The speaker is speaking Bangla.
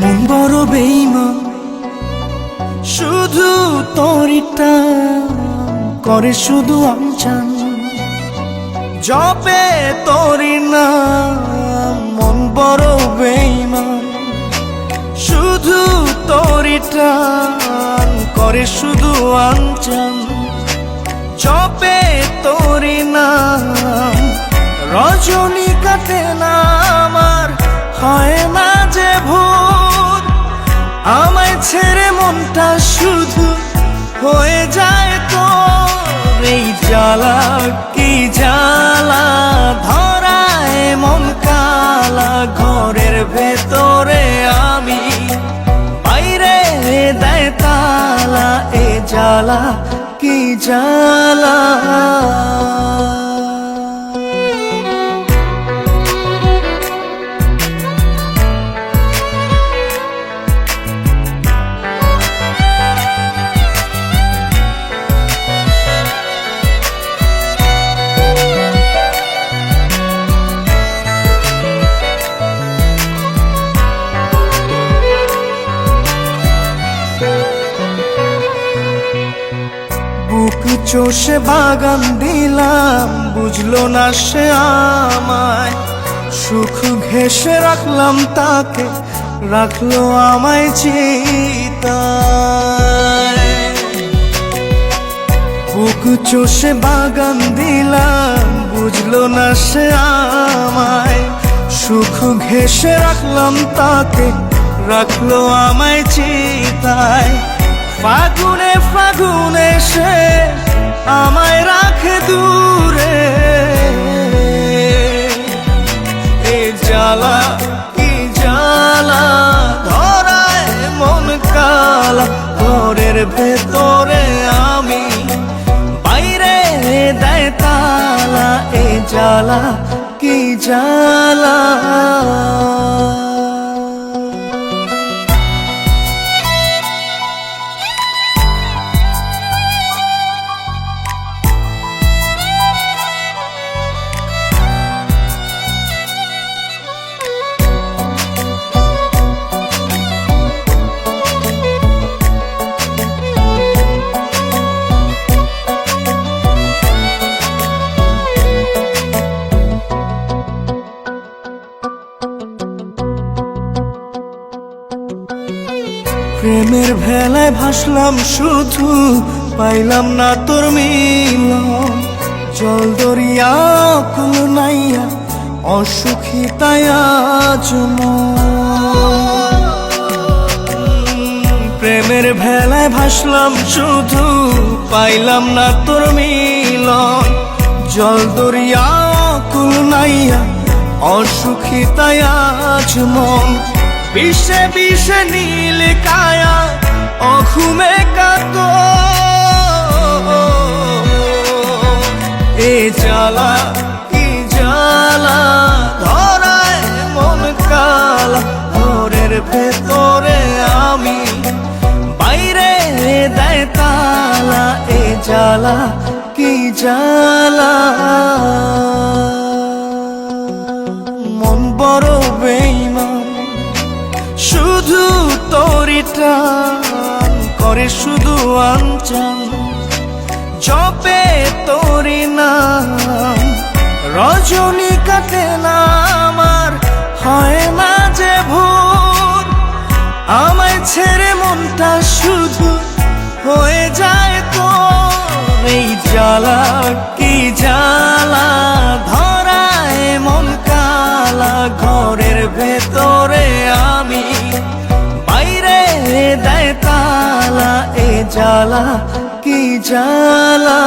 মন বড় বেঈমান, শুধু তোরিটা করে শুধু আমচান, জপে তোরি নাম। মন বড় বেঈমান, শুধু তোরিটা করে শুধু আমচান, জপে তোরি নাম। রজনী কাটে না আমার, হয় না যে ভোর, আমায় ছেড়ে মনটা শুধু হয়ে যায় তোর। এই জ্বালা কি জ্বালা, ধরায় মন কালা, ঘরের ভেতরে আমি, বাইরে দেয় তালা। এ জ্বালা কি জ্বালা। বুক চষে বাগান দিলাম, বুঝলো না সে আমায়। সুখ ঘেঁষে রাখলাম তাকে, রাখলো আমায় চিতায়। বুক চষে বাগান দিলাম, বুঝলো না সে আমায়। সুখ ঘেঁষে রাখলাম তাকে, রাখলো আমায় চিতায়। ফাগুনে ফাগুনে সে আমায় রাখে দূরে, এ জ্বালা কি জ্বালা, ধরায় মন কালা, ঘরের ভেতরে আমি, বাইরে দেয় তালা। এ জ্বালা কি জ্বালা। প্রেমের ভেলায় ভাসলাম শুধু, পাইলাম না তোর মিলন। জল দরিয়া কুল নাইয়া, অসুখী তাই আজ মন। প্রেমের ভেলায় ভাসলাম শুধু, পাইলাম না তোর মিলন। জল দরিয়া কুল নাইয়া, অসুখী তাই আজ মন। বিষে বিষে নীল কায়া, অঘুমে কাতো। এ জ্বালা কি জ্বালা, ধরায় মন কালা, ঘরের ভেতরে আমি, বাইরে দেয় তালা। এ জ্বালা কি জ্বালা। মন বড় বেঈমান, শুধু তোরিটা করে শুধু আমচান, জপে তোরি নাম। রজনী কাটে না আমার, হয় না যে ভোর, আমায় ছেড়ে মনটা শুধু হয়ে যায় তোর। এই জ্বালা কি জ্বালা, ধরায় মন কালা, ঘরের ভেতরে আমি, বাইরে দেয় তালা। এ জ্বালা কি জ্বালা।